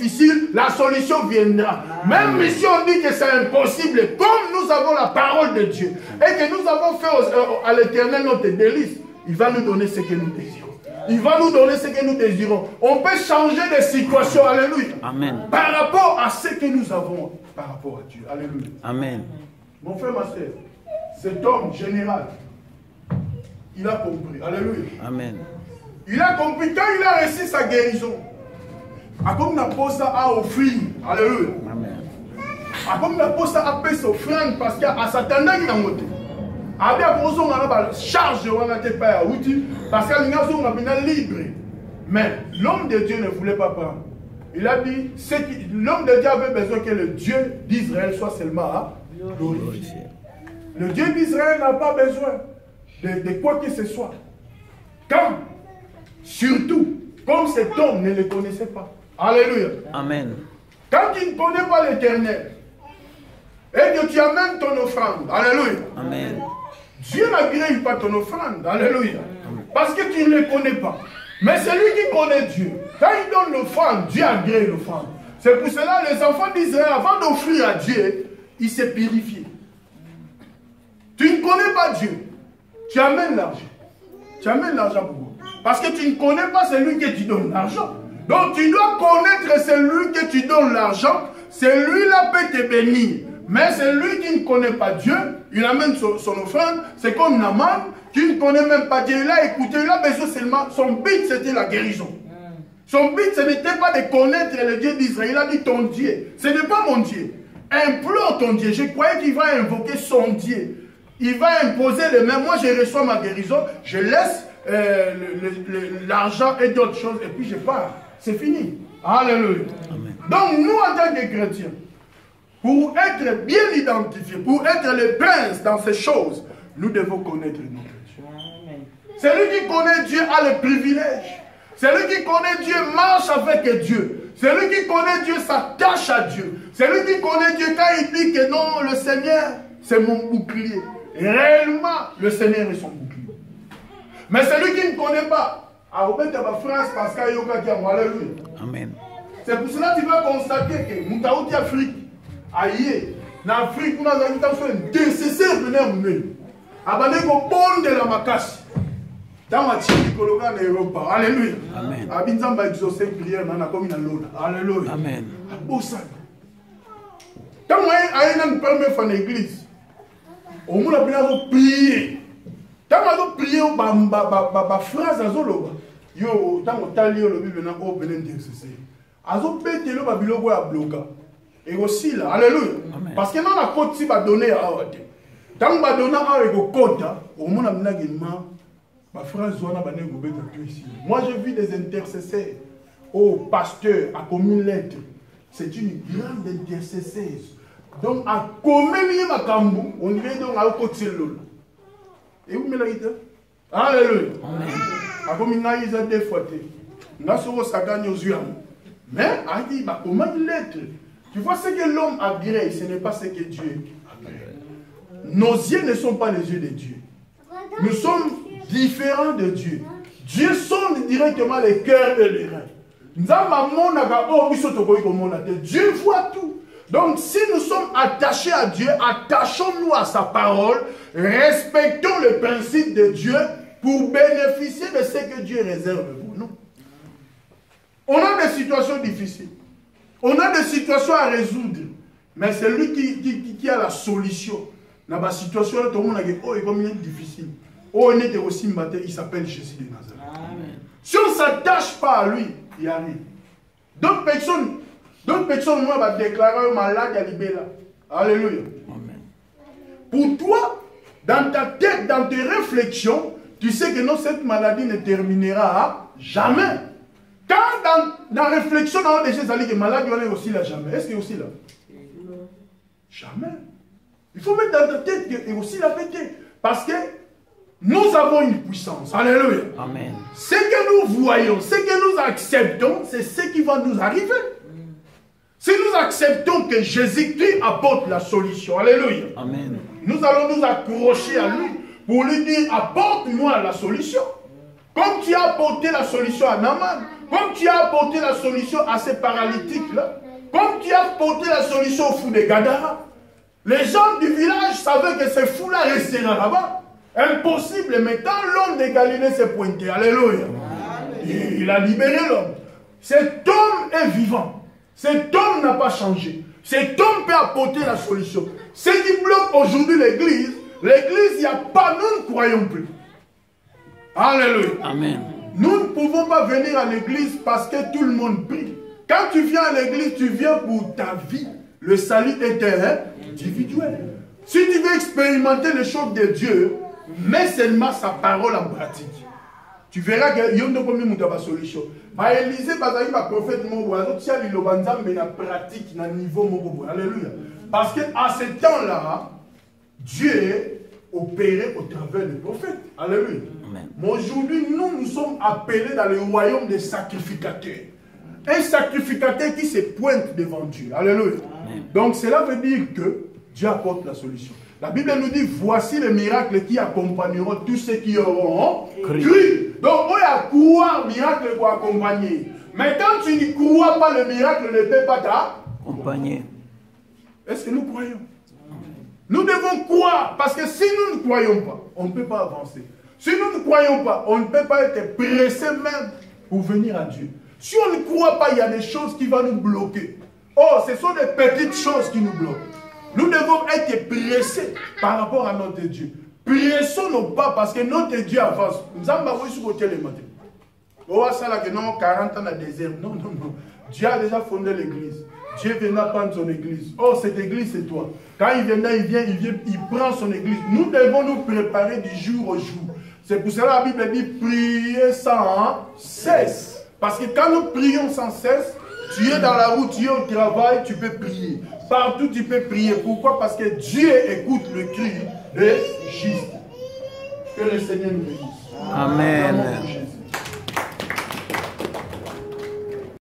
difficile, la solution viendra. Même si on dit que c'est impossible, comme nous avons la parole de Dieu et que nous avons fait à l'Éternel notre délice, il va nous donner ce que nous désirons. Il va nous donner ce que nous désirons. On peut changer de situation, alléluia. Amen. Par rapport à ce que nous avons, par rapport à Dieu, alléluia. Amen. Mon frère, ma soeur, cet homme général, il a compris, alléluia. Amen. Il a compris quand il a reçu sa guérison. A comme n'a pas ça à offrir, alléluia. Amen. A comme n'a pas ça à payer son offrande parce qu'à Satan il a monté. A bien pour ça on a charge on a été pas outil parce qu'à l'ingénieur on a libre. Mais l'homme de Dieu ne voulait pas prendre. Il a dit l'homme de Dieu avait besoin que le Dieu d'Israël soit seulement glorifié. Le Dieu d'Israël n'a pas besoin de quoi que ce soit. Quand, surtout, comme cet homme ne le connaissait pas. Alléluia. Amen. Quand tu ne connais pas l'Éternel, et que tu amènes ton offrande, alléluia. Amen. Dieu n'agrée pas ton offrande, alléluia. Parce que tu ne le connais pas. Mais celui qui connaît Dieu, quand il donne l'offrande, Dieu agrée l'offrande. C'est pour cela que les enfants d'Israël, avant d'offrir à Dieu, ils se purifient. Tu ne connais pas Dieu, tu amènes l'argent. Tu amènes l'argent pour vous. Parce que tu ne connais pas celui que tu donnes l'argent. Donc tu dois connaître celui que tu donnes l'argent. Celui-là peut te bénir. Mais celui qui ne connaît pas Dieu, il amène son offrande. C'est comme Naaman, qui ne connaît même pas Dieu. Il a écouté, il a besoin seulement. Son but c'était la guérison. Son but ce n'était pas de connaître le Dieu d'Israël. Il a dit ton Dieu. Ce n'est pas mon Dieu. Implore ton Dieu. Je croyais qu'il va invoquer son Dieu. Il va imposer les mains. Moi, je reçois ma guérison. Je laisse l'argent et d'autres choses. Et puis, je pars. C'est fini. Alléluia. Amen. Donc, nous, en tant que chrétiens, pour être bien identifiés, pour être les princes dans ces choses, nous devons connaître notre Dieu. Celui qui connaît Dieu a le privilège. Celui qui connaît Dieu marche avec Dieu. Celui qui connaît Dieu s'attache à Dieu. Celui qui connaît Dieu, quand il dit que non, le Seigneur, c'est mon bouclier. Réellement, le Seigneur est son bouclier. Mais celui qui ne connaît pas, France, Pascal, Yoga, alléluia. Amen. C'est pour cela que tu vas constater que nous avons Afrique. Aïe, en Afrique, nous avons un décesseur de nous. Abandonné au bon de la Makashi. Dans ma psychologie en Europe. Alléluia. Amen. Abinzamba va exaucer prière, on a comme une lune. Alléluia. Amen. Quand on a une première fois dans l'église, on a prié. Quand on a prié, on a phrase à Zoloba. Yo, quand on a lu le Bible, on a ouvert l'intercesseur. On a pété le Babylone à bloquer. Et aussi là, alléluia. Parce que dans la côte, si on donner à Awate. Quand on va donner à Awate, on a mis ma phrase, moi j'ai vu des intercesseurs. Oh, pasteur, à combien de lettres? C'est une grande intercesseuse. Donc, à combien de temps, on dirait donc à côté de l'eau. Et vous me l'avez dit? Alléluia. À combien de temps, des fois, on a souvent ça gagne aux yeux. Mais, on dit, comment de lettres? Tu vois, ce que l'homme agrée, ce n'est pas ce que Dieu agrée. Nos yeux ne sont pas les yeux de Dieu. Nous sommes différents de Dieu. Dieu sonde directement les cœurs et les reins. Dieu voit tout. Donc si nous sommes attachés à Dieu, attachons-nous à sa parole, respectons le principe de Dieu pour bénéficier de ce que Dieu réserve pour nous. On a des situations difficiles. On a des situations à résoudre. Mais c'est lui qui a la solution. Dans la situation, tout le monde a dit, oh, il est difficile. Oh, on était aussi matin, il s'appelle Jésus de Nazareth. Amen. Si on ne s'attache pas à lui, il arrive. D'autres personnes, moi, vont déclarer malade à Libéla. Alléluia. Amen. Pour toi, dans ta tête, dans tes réflexions, tu sais que non, cette maladie ne terminera jamais. Quand dans la réflexion, on a déjà dit que maladie, on est aussi là jamais. Est-ce qu'il est aussi là? Jamais. Il faut mettre dans ta tête qu'il est aussi là pété. Parce que nous avons une puissance. Alléluia. Amen. Ce que nous voyons, ce que nous acceptons, c'est ce qui va nous arriver. Si nous acceptons que Jésus-Christ apporte la solution, alléluia. Amen. Nous allons nous accrocher à lui pour lui dire, apporte-moi la solution. Comme tu as apporté la solution à Naaman, Comme tu as apporté la solution à ces paralytiques-là, comme tu as apporté la solution aux fous de Gadara, les gens du village savaient que ces fous-là resteraient là-bas. Impossible, mais quand l'homme de Galilée s'est pointé, alléluia, il a libéré l'homme. Cet homme est vivant. Cet homme n'a pas changé. Cet homme peut apporter la solution. Ce qui bloque aujourd'hui l'église, il n'y a pas, nous ne croyons plus. Alléluia. Amen. Nous ne pouvons pas venir à l'église parce que tout le monde prie. Quand tu viens à l'église, tu viens pour ta vie. Le salut est individuel. Si tu veux expérimenter les choses de Dieu, mets seulement sa parole en pratique. Tu verras qu'il y a une solution. Élisée, il y a un prophète, il y a pratique, il y a un niveau. Alléluia. Parce qu'à ce temps-là, Dieu opérait au travers des prophètes. Alléluia. Mais aujourd'hui, nous sommes appelés dans le royaume des sacrificateurs. Un sacrificateur qui se pointe devant Dieu. Alléluia. Amen. Donc cela veut dire que Dieu apporte la solution. La Bible nous dit, voici les miracles qui accompagneront tous ceux qui auront cru. Donc, on a croire miracle pour accompagner. Mais quand tu ne crois pas, le miracle ne peut pas t'accompagner. Est-ce que nous croyons? Nous devons croire, parce que si nous ne croyons pas, on ne peut pas avancer. Si nous ne croyons pas, on ne peut pas être pressé même pour venir à Dieu. Si on ne croit pas, il y a des choses qui vont nous bloquer. Oh, ce sont des petites choses qui nous bloquent. Nous devons être pressés par rapport à notre Dieu. Pressons nos pas parce que notre Dieu avance. Nous avons sur côté les matins. Oh, ça là que non, 40 ans dans le désert. Non, non, non. Dieu a déjà fondé l'église. Dieu viendra prendre son église. Oh, cette église, c'est toi. Quand il viendra, il prend son église. Nous devons nous préparer du jour au jour. C'est pour cela que la Bible dit prier sans cesse. Parce que quand nous prions sans cesse, tu es dans la route, tu es au travail, tu peux prier. Partout, tu peux prier. Pourquoi? Parce que Dieu écoute le cri des justes. Que le Seigneur nous bénisse. Amen.